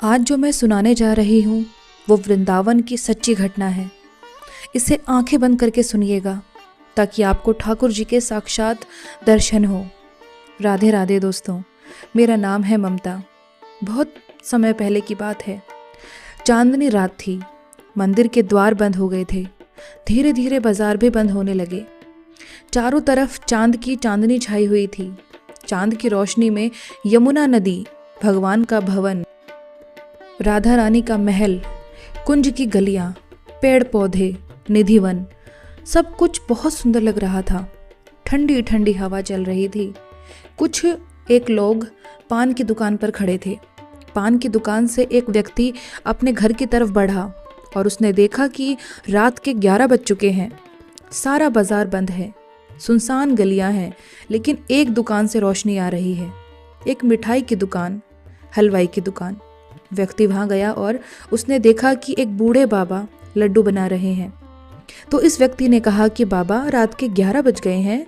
आज जो मैं सुनाने जा रही हूँ वो वृंदावन की सच्ची घटना है। इसे आंखें बंद करके सुनिएगा ताकि आपको ठाकुर जी के साक्षात दर्शन हो। राधे राधे दोस्तों, मेरा नाम है ममता। बहुत समय पहले की बात है। चांदनी रात थी। मंदिर के द्वार बंद हो गए थे। धीरे धीरे बाजार भी बंद होने लगे। चारों तरफ चांद की चांदनी छाई हुई थी। चांद की रोशनी में यमुना नदी, भगवान का भवन, राधा रानी का महल, कुंज की गलियां, पेड़ पौधे, निधिवन, सब कुछ बहुत सुंदर लग रहा था। ठंडी ठंडी हवा चल रही थी। कुछ एक लोग पान की दुकान पर खड़े थे। पान की दुकान से एक व्यक्ति अपने घर की तरफ बढ़ा और उसने देखा कि रात के 11 बज चुके हैं। सारा बाजार बंद है, सुनसान गलियां हैं, लेकिन एक दुकान से रोशनी आ रही है। एक मिठाई की दुकान, हलवाई की दुकान। व्यक्ति वहां गया और उसने देखा कि एक बूढ़े बाबा लड्डू बना रहे हैं। तो इस व्यक्ति ने कहा कि बाबा, रात के 11 बज गए हैं,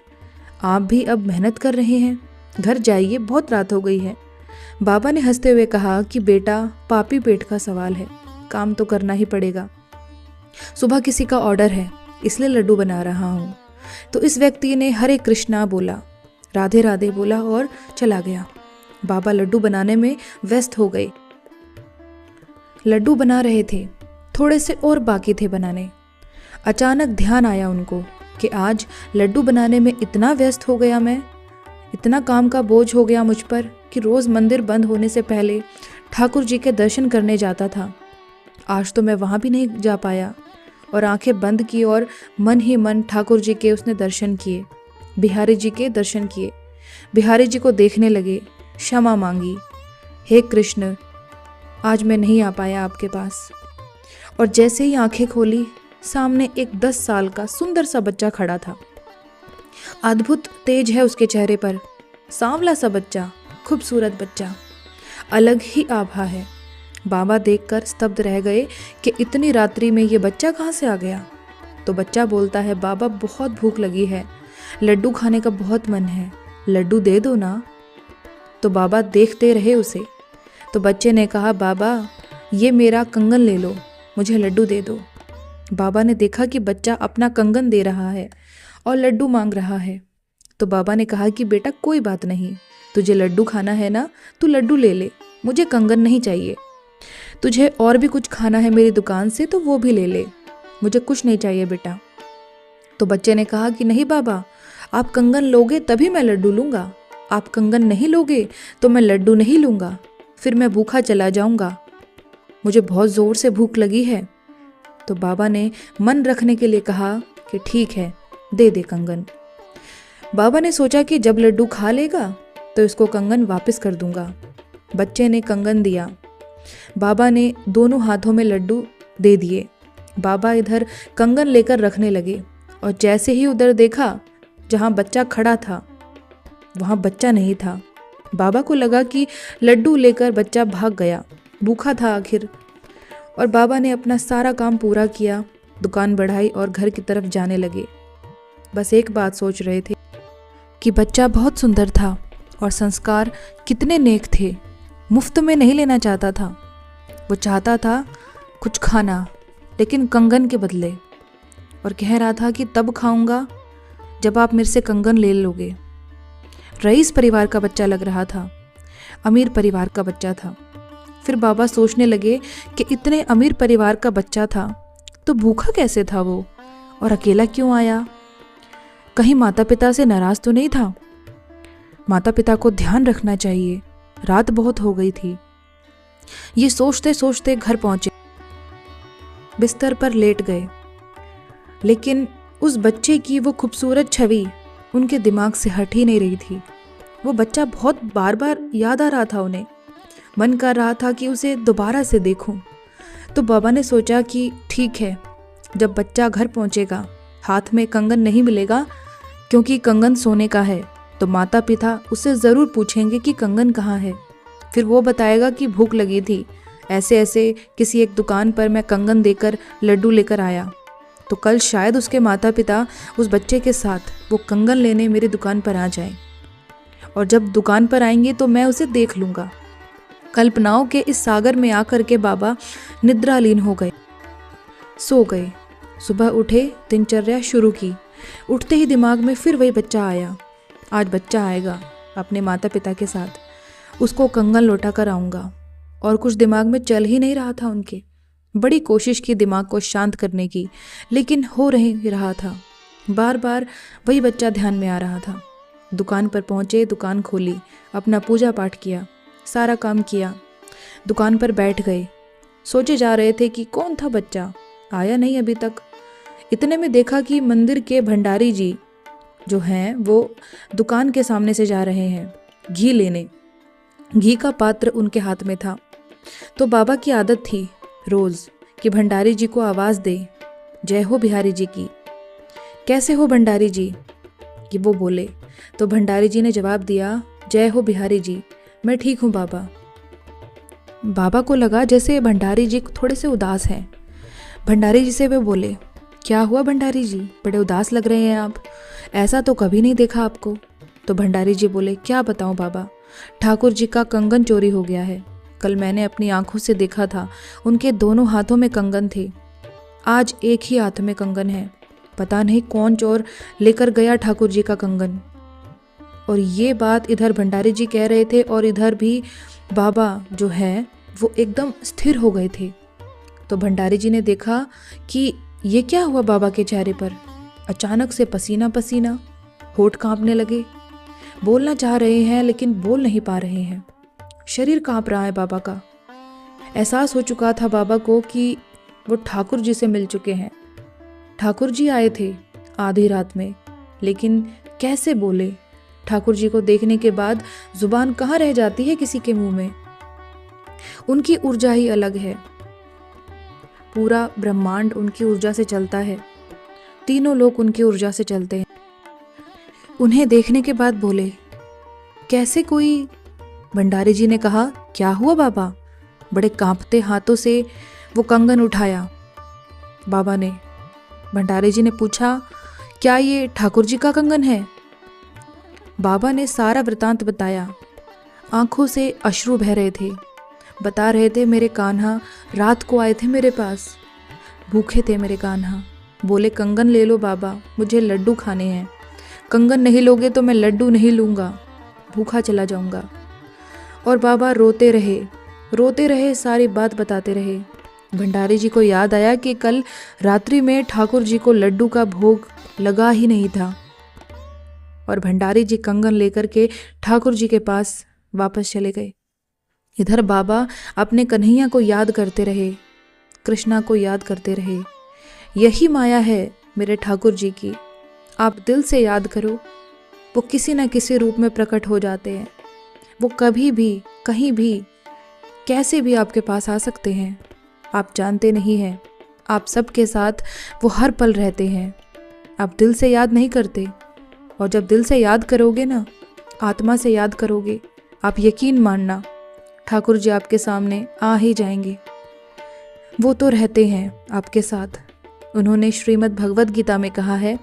आप भी अब मेहनत कर रहे हैं, घर जाइए, बहुत रात हो गई है। बाबा ने हंसते हुए कहा कि बेटा, पापी पेट का सवाल है, काम तो करना ही पड़ेगा। सुबह किसी का ऑर्डर है, इसलिए लड्डू बना रहा हूँ। तो इस व्यक्ति ने हरे कृष्णा बोला, राधे राधे बोला और चला गया। बाबा लड्डू बनाने में व्यस्त हो गए। लड्डू बना रहे थे, थोड़े से और बाकी थे बनाने। अचानक ध्यान आया उनको कि आज लड्डू बनाने में इतना व्यस्त हो गया मैं, इतना काम का बोझ हो गया मुझ पर कि रोज़ मंदिर बंद होने से पहले ठाकुर जी के दर्शन करने जाता था। आज तो मैं वहाँ भी नहीं जा पाया। और आंखें बंद की और मन ही मन ठाकुर जी के उसने दर्शन किए, बिहारी जी के दर्शन किए। बिहारी जी को देखने लगे, क्षमा मांगी, हे कृष्ण, आज मैं नहीं आ पाया आपके पास। और जैसे ही आंखें खोली, सामने एक 10 साल का सुंदर सा बच्चा खड़ा था। अद्भुत तेज है उसके चेहरे पर, सांवला सा बच्चा, खूबसूरत बच्चा, अलग ही आभा है। बाबा देखकर स्तब्ध रह गए कि इतनी रात्रि में ये बच्चा कहाँ से आ गया। तो बच्चा बोलता है, बाबा बहुत भूख लगी है, लड्डू खाने का बहुत मन है, लड्डू दे दो ना। तो बाबा देखते रहे उसे। तो बच्चे ने कहा, बाबा ये मेरा कंगन ले लो, मुझे लड्डू दे दो। बाबा ने देखा कि बच्चा अपना कंगन दे रहा है और लड्डू मांग रहा है। तो बाबा ने कहा कि बेटा, कोई बात नहीं, तुझे लड्डू खाना है ना, तू लड्डू ले ले, मुझे कंगन नहीं चाहिए। तुझे और भी कुछ खाना है मेरी दुकान से तो वो भी ले ले, मुझे कुछ नहीं चाहिए बेटा। तो बच्चे ने कहा कि नहीं बाबा, आप कंगन लोगे तभी मैं लड्डू लूँगा, आप कंगन नहीं लोगे तो मैं लड्डू नहीं लूँगा, फिर मैं भूखा चला जाऊँगा, मुझे बहुत ज़ोर से भूख लगी है। तो बाबा ने मन रखने के लिए कहा कि ठीक है, दे दे कंगन। बाबा ने सोचा कि जब लड्डू खा लेगा तो इसको कंगन वापस कर दूंगा। बच्चे ने कंगन दिया। बाबा ने दोनों हाथों में लड्डू दे दिए। बाबा इधर कंगन लेकर रखने लगे और जैसे ही उधर देखा जहाँ बच्चा खड़ा था, वहाँ बच्चा नहीं था। बाबा को लगा कि लड्डू लेकर बच्चा भाग गया, भूखा था आखिर। और बाबा ने अपना सारा काम पूरा किया, दुकान बढ़ाई और घर की तरफ जाने लगे। बस एक बात सोच रहे थे कि बच्चा बहुत सुंदर था और संस्कार कितने नेक थे। मुफ्त में नहीं लेना चाहता था, वो चाहता था कुछ खाना, लेकिन कंगन के बदले। और कह रहा था कि तब खाऊंगा जब आप मेरे से कंगन ले लोगे। रईस परिवार का बच्चा लग रहा था, अमीर परिवार का बच्चा था। फिर बाबा सोचने लगे कि इतने अमीर परिवार का बच्चा था तो भूखा कैसे था वो, और अकेला क्यों आया? कहीं माता पिता से नाराज तो नहीं था? माता पिता को ध्यान रखना चाहिए, रात बहुत हो गई थी। ये सोचते सोचते घर पहुंचे, बिस्तर पर लेट गए। लेकिन उस बच्चे की वो खूबसूरत छवि उनके दिमाग से हट ही नहीं रही थी। वो बच्चा बहुत बार बार याद आ रहा था उन्हें। मन कर रहा था कि उसे दोबारा से देखूं। तो बाबा ने सोचा कि ठीक है, जब बच्चा घर पहुंचेगा, हाथ में कंगन नहीं मिलेगा क्योंकि कंगन सोने का है, तो माता पिता उससे ज़रूर पूछेंगे कि कंगन कहाँ है। फिर वो बताएगा कि भूख लगी थी, ऐसे ऐसे किसी एक दुकान पर मैं कंगन देकर लड्डू लेकर आया। तो कल शायद उसके माता पिता उस बच्चे के साथ वो कंगन लेने मेरी दुकान पर आ जाएं। और जब दुकान पर आएंगे तो मैं उसे देख लूँगा। कल्पनाओं के इस सागर में आकर के बाबा निद्रालीन हो गए, सो गए। सुबह उठे, दिनचर्या शुरू की। उठते ही दिमाग में फिर वही बच्चा आया। आज बच्चा आएगा अपने माता पिता के साथ, उसको कंगन लौटा कर आऊँगा। और कुछ दिमाग में चल ही नहीं रहा था उनके। बड़ी कोशिश की दिमाग को शांत करने की, लेकिन हो नहीं रहा था। बार बार वही बच्चा ध्यान में आ रहा था। दुकान पर पहुँचे, दुकान खोली, अपना पूजा पाठ किया, सारा काम किया, दुकान पर बैठ गए। सोचे जा रहे थे कि कौन था बच्चा, आया नहीं अभी तक। इतने में देखा कि मंदिर के भंडारी जी जो हैं वो दुकान के सामने से जा रहे हैं घी लेने। घी का पात्र उनके हाथ में था। तो बाबा की आदत थी रोज़ कि भंडारी जी को आवाज़ दे, जय हो बिहारी जी की। कैसे हो भंडारी जी, कि वो बोले। तो भंडारी जी ने जवाब दिया, जय हो बिहारी जी, मैं ठीक हूँ बाबा। बाबा को लगा जैसे भंडारी जी थोड़े से उदास हैं। भंडारी जी से वे बोले, क्या हुआ भंडारी जी, बड़े उदास लग रहे हैं आप, ऐसा तो कभी नहीं देखा आपको। तो भंडारी जी बोले, क्या बताऊं बाबा, ठाकुर जी का कंगन चोरी हो गया है। कल मैंने अपनी आंखों से देखा था, उनके दोनों हाथों में कंगन थे। आज एक ही हाथ में कंगन है। पता नहीं कौन चोर लेकर गया ठाकुर जी का कंगन। और ये बात इधर भंडारी जी कह रहे थे और इधर भी बाबा जो है वो एकदम स्थिर हो गए थे। तो भंडारी जी ने देखा कि ये क्या हुआ बाबा के चेहरे पर। अचानक से पसीना पसीना, होठ कांपने लगे। बोलना चाह रहे हैं लेकिन बोल नहीं पा रहे हैं। शरीर कांप रहा है बाबा का। एहसास हो चुका था बाबा को कि वो ठाकुर जी से मिल चुके हैं। ठाकुर जी आए थे आधी रात में, लेकिन कैसे बोले। ठाकुर जी को देखने के बाद जुबान कहाँ रह जाती है किसी के मुंह में। उनकी ऊर्जा ही अलग है। पूरा ब्रह्मांड उनकी ऊर्जा से चलता है। तीनों लोग उनकी ऊर्जा से चलते हैं। उन्हें देखने के बाद बोले, कैसे कोई। भंडारी जी ने कहा, क्या हुआ बाबा। बड़े कांपते हाथों से वो कंगन उठाया बाबा ने। भंडारी जी ने पूछा, क्या ये ठाकुर जी का कंगन है। बाबा ने सारा वृतांत बताया। आंखों से अश्रु बह रहे थे। बता रहे थे, मेरे कान्हा रात को आए थे मेरे पास, भूखे थे मेरे कान्हा। बोले, कंगन ले लो बाबा, मुझे लड्डू खाने हैं। कंगन नहीं लोगे तो मैं लड्डू नहीं लूँगा, भूखा चला जाऊँगा। और बाबा रोते रहे, सारी बात बताते रहे। भंडारी जी को याद आया कि कल रात्रि में ठाकुर जी को लड्डू का भोग लगा ही नहीं था। और भंडारी जी कंगन लेकर के ठाकुर जी के पास वापस चले गए। इधर बाबा अपने कन्हैया को याद करते रहे, कृष्णा को याद करते रहे। यही माया है मेरे ठाकुर जी की। आप दिल से याद करो, वो किसी न किसी रूप में प्रकट हो जाते हैं। वो कभी भी, कहीं भी, कैसे भी आपके पास आ सकते हैं। आप जानते नहीं हैं, आप सबके साथ वो हर पल रहते हैं। आप दिल से याद नहीं करते, और जब दिल से याद करोगे ना, आत्मा से याद करोगे, आप यकीन मानना ठाकुर जी आपके सामने आ ही जाएंगे। वो तो रहते हैं आपके साथ। उन्होंने श्रीमद् भगवद गीता में कहा है,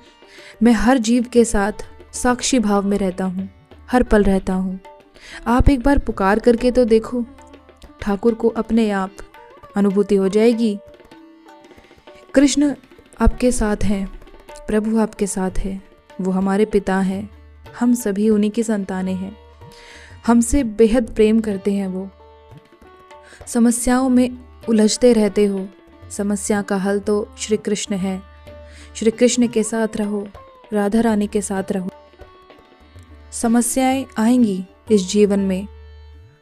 मैं हर जीव के साथ साक्षी भाव में रहता हूँ, हर पल रहता हूँ। आप एक बार पुकार करके तो देखो, ठाकुर को अपने आप अनुभूति हो जाएगी। कृष्ण आपके साथ हैं, प्रभु आपके साथ है। वो हमारे पिता हैं, हम सभी उन्हीं की संतानें हैं। हमसे बेहद प्रेम करते हैं वो। समस्याओं में उलझते रहते हो, समस्या का हल तो श्री कृष्ण है। श्री कृष्ण के साथ रहो, राधा रानी के साथ रहो। समस्याएं आएंगी इस जीवन में,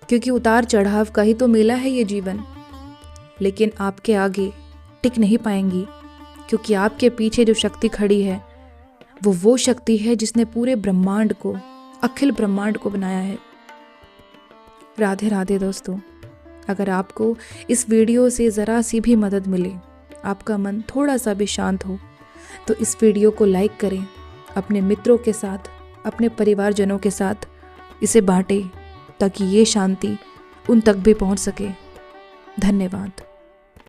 क्योंकि उतार चढ़ाव का ही तो मेला है ये जीवन। लेकिन आपके आगे टिक नहीं पाएंगी, क्योंकि आपके पीछे जो शक्ति खड़ी है वो शक्ति है जिसने पूरे ब्रह्मांड को, अखिल ब्रह्मांड को बनाया है। राधे राधे दोस्तों। अगर आपको इस वीडियो से ज़रा सी भी मदद मिले, आपका मन थोड़ा सा भी शांत हो, तो इस वीडियो को लाइक करें, अपने मित्रों के साथ, अपने परिवारजनों के साथ इसे बांटें, ताकि ये शांति उन तक भी पहुंच सके। धन्यवाद।